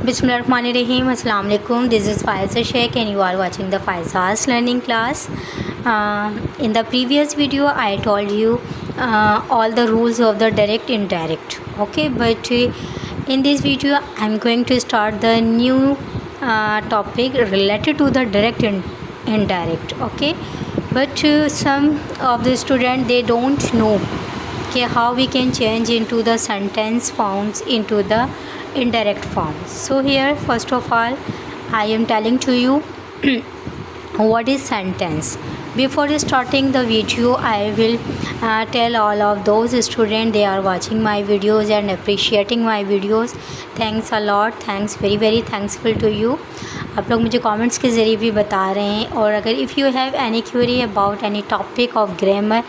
Bismillahirrahmanirrahim. Assalamu alaikum. This is Faiza Sheikh and you are watching the Faiza's learning class. In the previous video I told you all the rules of the direct indirect. Okay, but in this video I'm going to start the new topic related to the direct and indirect. Okay, but some of the students they don't know how we can change into the sentence forms into the indirect forms. So here first of all I am telling to you what is sentence. Before starting the video I will tell all of those students they are watching my videos and appreciating my videos. Thanks a lot. Thanks, very thankful to you. आप लोग मुझे comments के ज़रिए भी बता रहे हैं. और अगर if you have any query about any topic of grammar,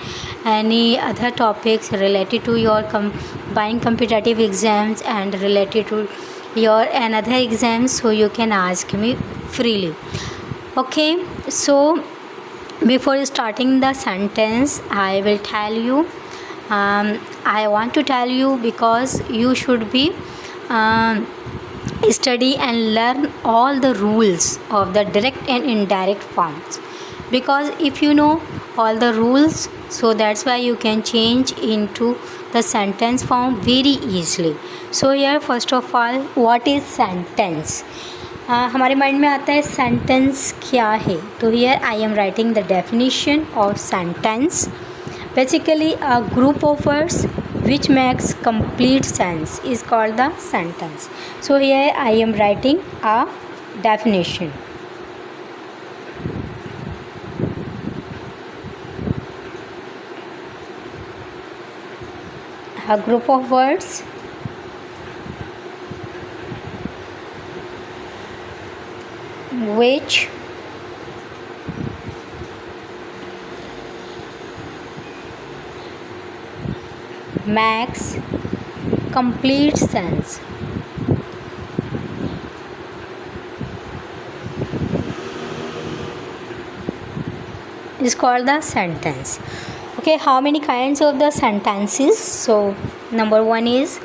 any other topics related to your combined competitive exams and related to your another exams, so you can ask me freely. Okay, so before starting the sentence I will tell you, I want to tell you because you should be study and learn all the rules of the direct and indirect forms, because if you know all the rules, so that's why you can change into the sentence form very easily. So here first of all what is sentence. हमारे mind में आता है sentence क्या है. तो here I am writing the definition of sentence. Basically a group of words which makes complete sense is called the sentence. So here I am writing a definition. A group of words which makes complete sense. Is called the sentence. Okay, how many kinds of the sentences? So number one is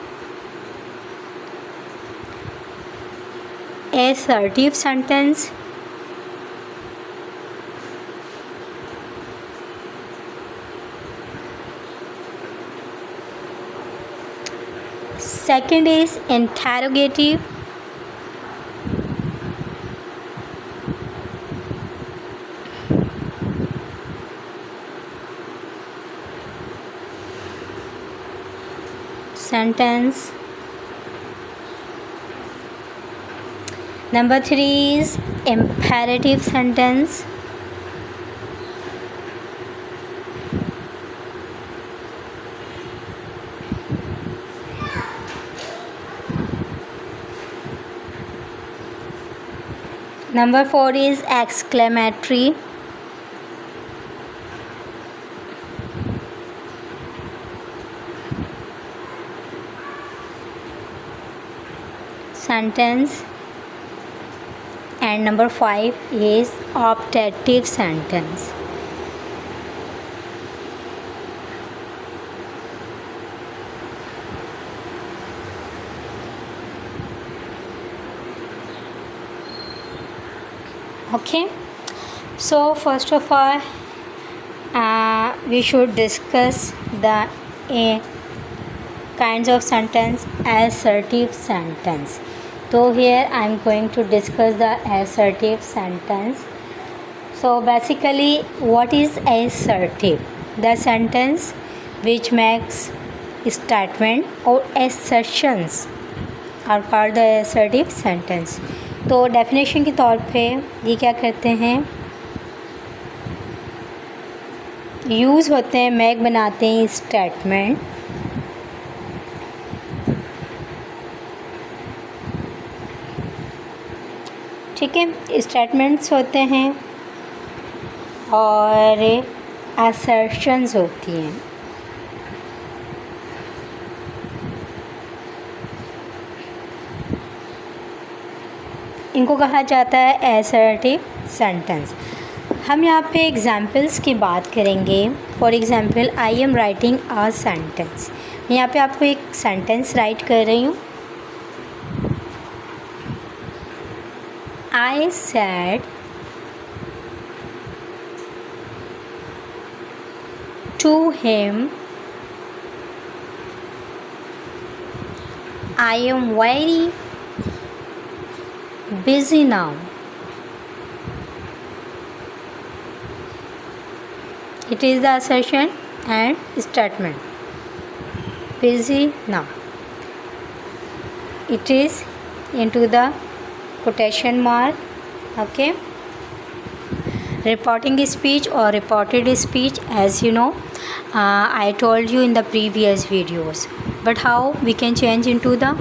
assertive sentence. Second is interrogative. Sentence. Number three is imperative sentence. Number four is exclamatory. Sentence. And number five is optative sentence. Okay, so first of all we should discuss the kinds of sentence. Assertive sentence. So here I am going to discuss the assertive sentence. So basically what is assertive? The sentence which makes statement or assertions are called the assertive sentence. तो definition के तौर पे ये क्या करते हैं, use होते हैं, मैक बनाते हैं स्टेटमेंट ठीक है, स्टेटमेंट्स होते हैं और असर्शंस होती हैं. इनको कहा जाता है असर्टिव सेंटेंस. हम यहाँ पे एग्जाम्पल्स की बात करेंगे. For example I am writing a sentence. मैं यहाँ पे आपको एक सेंटेंस राइट कर रही हूँ. I said to him, I am very busy now. It is the assertion and statement. Busy now. It is into the quotation mark. Okay. Reporting speech or reported speech, as you know, I told you in the previous videos. But how we can change into the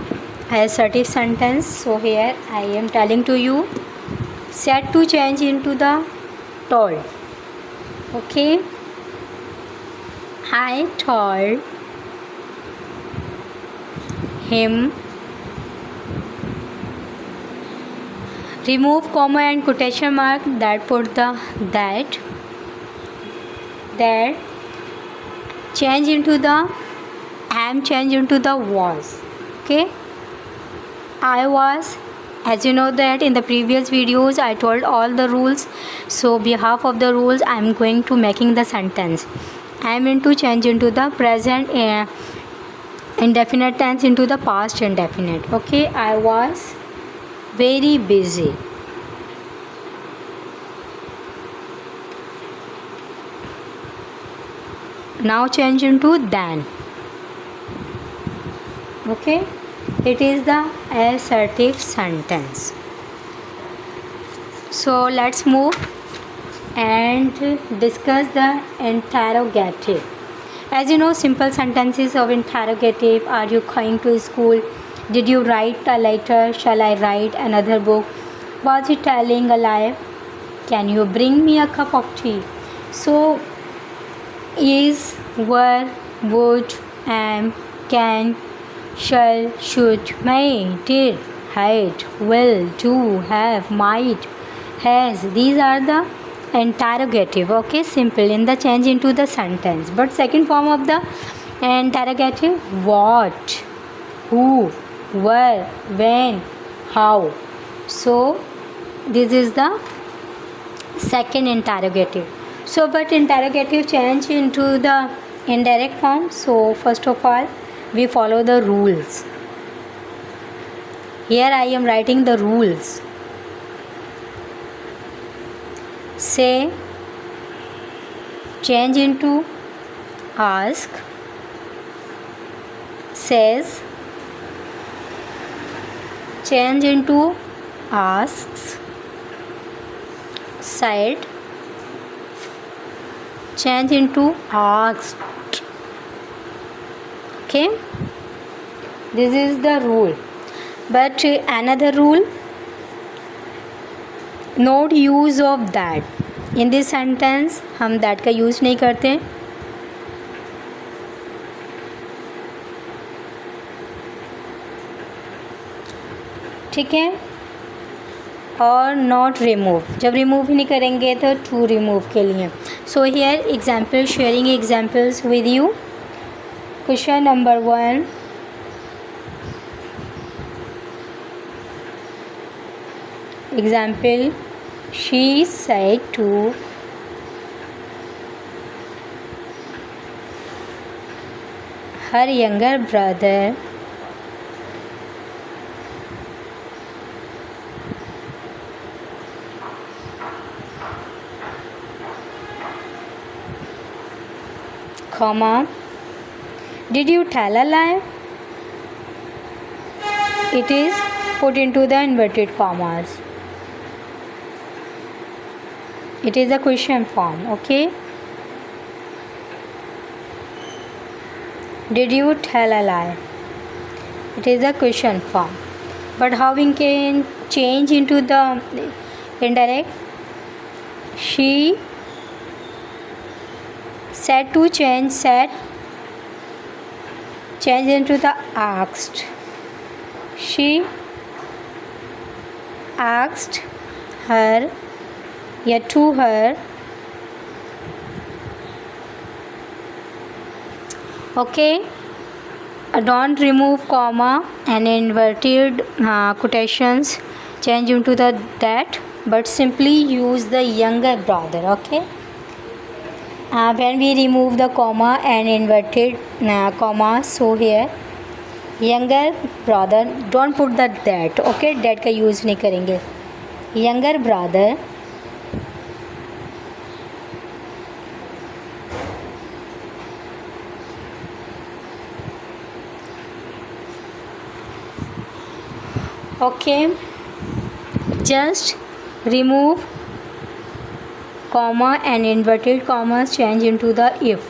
assertive sentence? So here I am telling to you, said to change into the told. Okay. I told him. Remove comma and quotation mark, that put the that change into the am, change into the was. Okay. I was, as you know that in the previous videos I told all the rules. So behalf of the rules I am going to making the sentence. I am into change into the present indefinite tense into the past indefinite. Okay. I was very busy. Now change into then. Okay. It is the assertive sentence. So let's move and discuss the interrogative. As you know, simple sentences of interrogative: are you going to school? Did you write a letter? Shall I write another book? Was he telling a lie? Can you bring me a cup of tea? So is, were, would, am, can, shall, should, may, did, had, will, do, have, might, has. These are the interrogative. Okay, simple in the change into the sentence. But second form of the interrogative: what, who, where, when, how. So this is the second interrogative. So but interrogative change into the indirect form. So first of all we follow the rules. Here I am writing the rules. Say, change into ask. Says, change into asks. Said, change into asked. Okay, this is the rule. But another rule: note use of that. In this sentence हम that का use नहीं करते। ठीक है। और not remove, जब remove ही नहीं करेंगे तो टू रिमूव के लिए। So here example, sharing examples with you. Question number 1, example, she said to her younger brother, comma, did you tell a lie? It is put into the inverted commas. It is a question form. Okay, did you tell a lie? It is a question form. But how we can change into the indirect? She said to change, said change into the asked. She asked her, या to her. Okay, don't remove comma and inverted quotations. change into the that, but simply use the younger brother. Okay. When we remove the comma and inverted comma, so here younger brother, don't put the that. Okay, that का use नहीं करेंगे. Younger brother okay, just remove comma and inverted commas, change into the if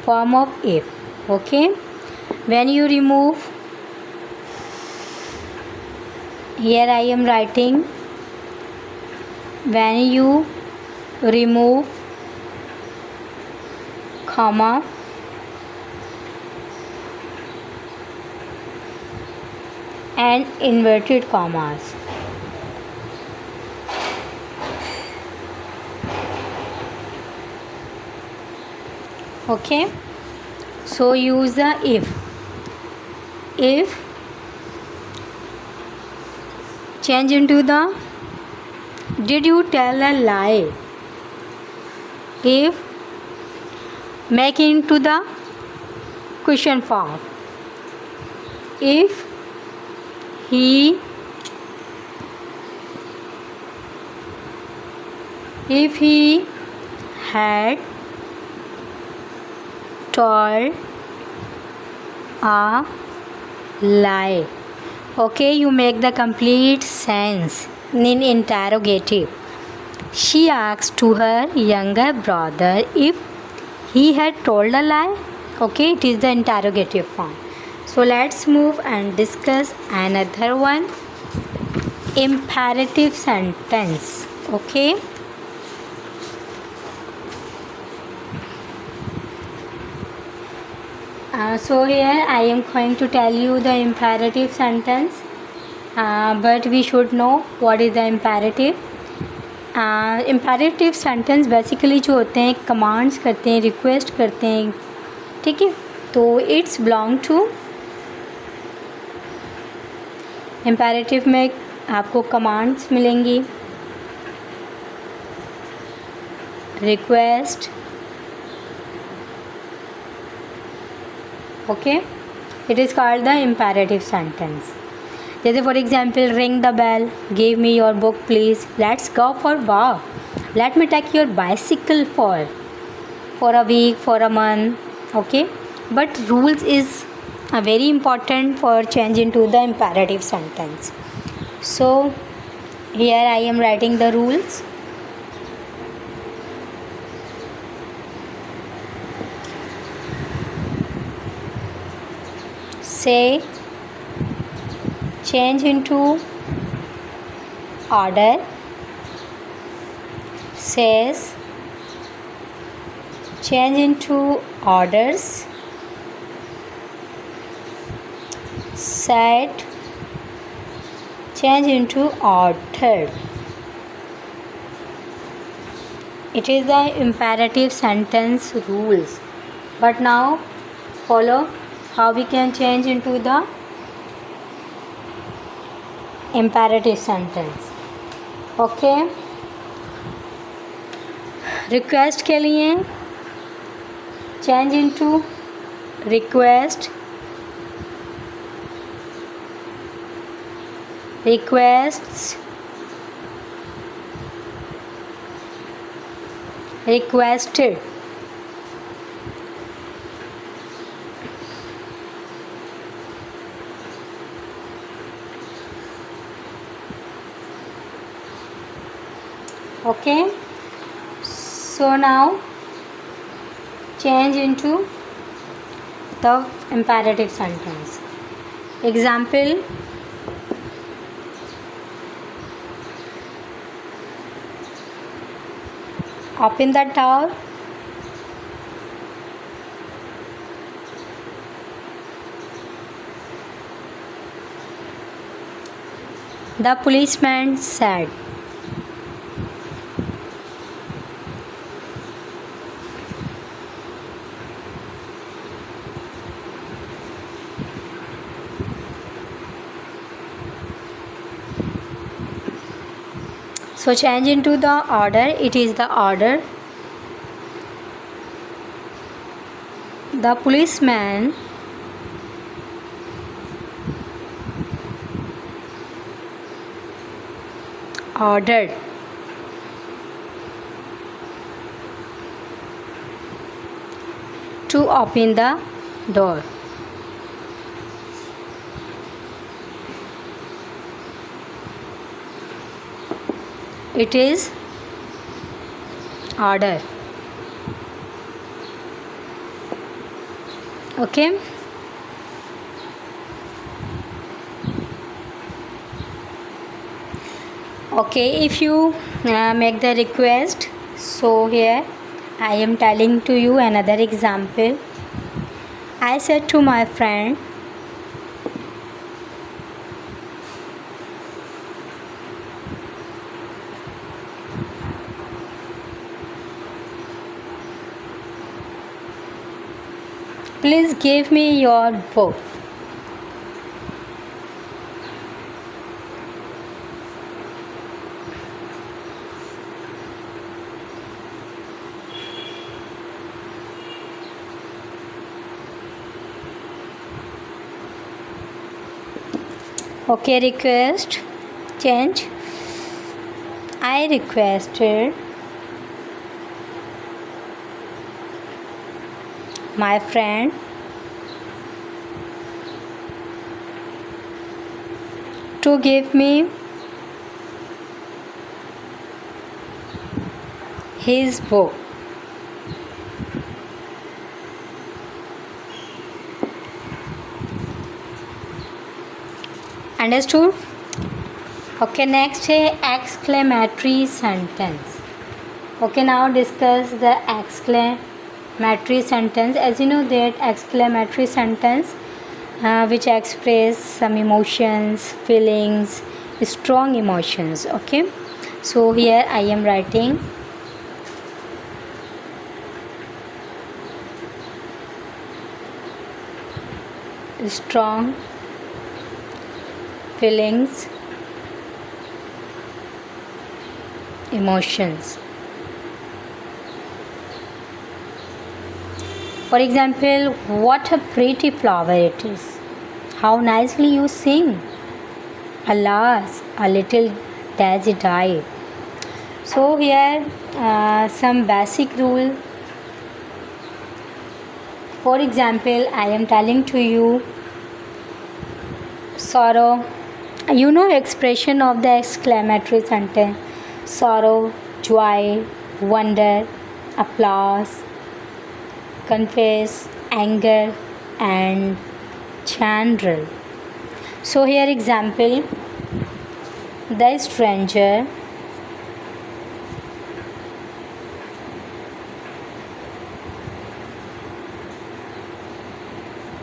form of if. Okay, when you remove, here I am writing, when you remove comma and inverted commas, okay, so use the if change into the did you tell a lie, if make into the question form, if he had told a lie. Okay, you make the complete sense in interrogative. She asked to her younger brother if he had told a lie. Okay, it is the interrogative form. So let's move and discuss another one, imperative sentence. Okay. So here I am going to tell you the imperative sentence, but we should know what is the imperative. Imperative sentence basically जो होते हैं commands करते हैं, request करते हैं, ठीक है, तो इट्स बिलोंग टू इम्पेरेटिव में आपको कमांड्स मिलेंगी, request, okay, it is called the imperative sentence. जैसे for example, ring the bell, give me your book please, let's go for walk, let me take your bicycle for a week, for a month. Okay, but rules is very important for change into the imperative sentence. So here I am writing the rules. Say change into order, says change into orders, said change into ordered. It is the imperative sentence rules. But now follow how we can change into the imperative sentence. Okay, request के लिए change into request, requests, requested, okay. So now change into the imperative sentence. Example, open the door, the policeman said. So change into the order. It is the order. The policeman ordered to open the door. It is order. Okay. Okay, if you make the request, so here I am telling to you another example. I said to my friend, please give me your book. Okay, request change. I requested my friend to give me his book. Understood? Okay, next है exclamatory sentence. Okay, now discuss the exclamatory sentence. As you know that exclamatory sentence which express some emotions, feelings, strong emotions. Okay, so here I am writing strong feelings, emotions. For example, what a pretty flower it is. How nicely you sing. Alas, a little daisy died. So here some basic rule. For example, I am telling to you sorrow. You know expression of the exclamatory sentence. Sorrow, joy, wonder, applause, confess, anger and general. So here example, the stranger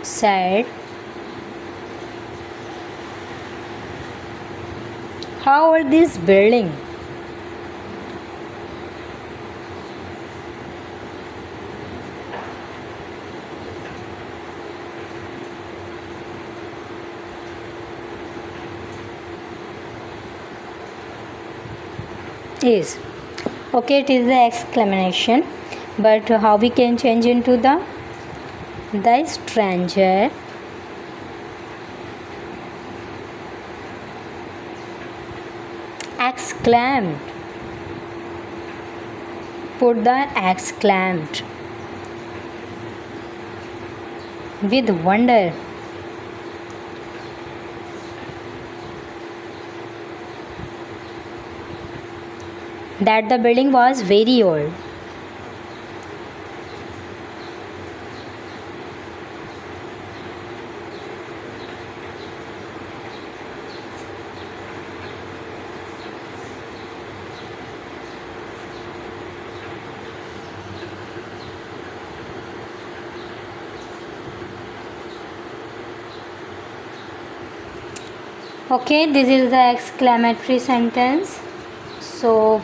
said, how old this building? Is. Okay, it is the exclamation, but how we can change into the stranger exclaimed. Put the exclaimed with wonder. That the building was very old. Okay, this is the exclamatory sentence. So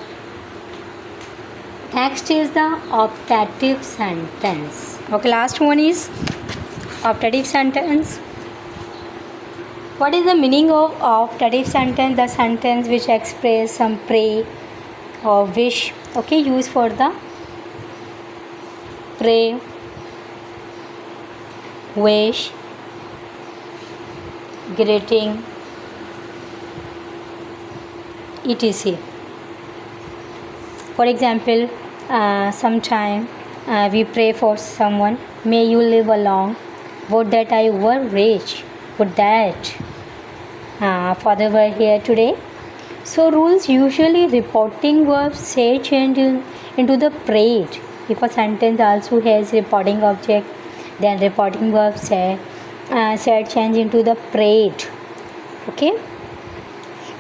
next is the optative sentence. Okay, last one is optative sentence. What is the meaning of optative sentence? The sentence which express some praise, or wish. Okay, use for the pray, wish, greeting, etc. For example, sometime we pray for someone, may you live long, would that I were rich, would that Father were here today. So rules usually reporting verbs say change into the prayed. If a sentence also has reporting object, then reporting verb said change into the prayed. Okay.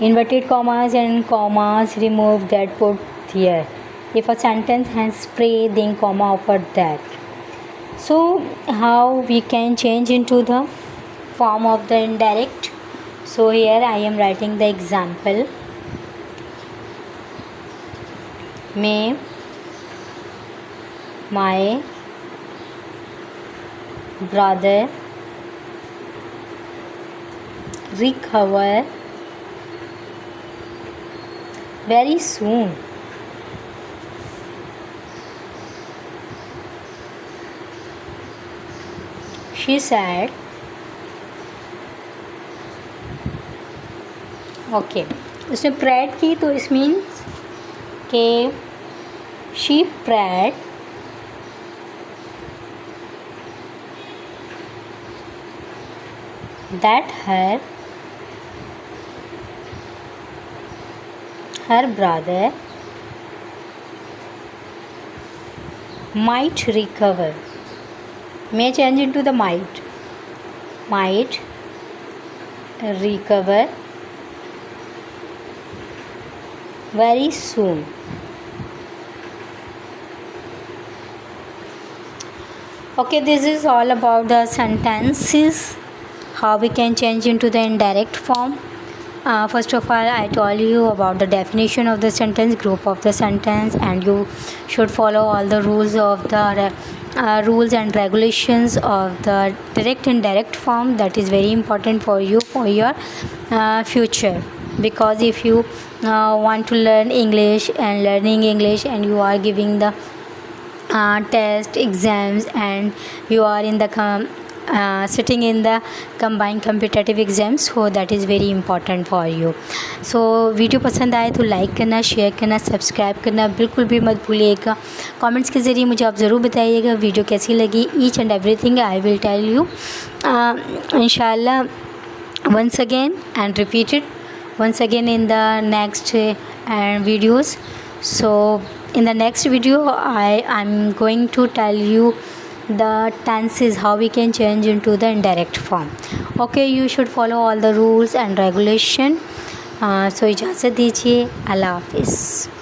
Inverted commas and commas remove that put here. If a sentence has pray, then comma after that. So how we can change into the form of the indirect? So here I am writing the example. May my brother recover very soon. She said. Okay उसने prayed की तो इस means के she prayed that her brother might recover. May change into the might recover very soon. Okay, this is all about the sentences, how we can change into the indirect form. First of all, I told you about the definition of the sentence, group of the sentence, and you should follow all the rules of the rules and regulations of the direct and indirect form. That is very important for you for your future, because if you want to learn English and learning English and you are giving the test exams and you are in the sitting in the combined competitive exams, so that is very important for you. So video पसंद आए तो like करना, share करना, subscribe करना बिल्कुल भी मत भूलिएगा. कमेंट्स के ज़रिए मुझे आप ज़रूर बताइएगा वीडियो कैसी लगी. Each and everything I will tell you इंशाल्लाह once again and repeat it once again in the next videos. So in the next video I'm going to tell you the tenses, how we can change into the indirect form. Okay, you should follow all the rules and regulation. So इजाज़त दीजिए. अल्लाह हाफ़िज़.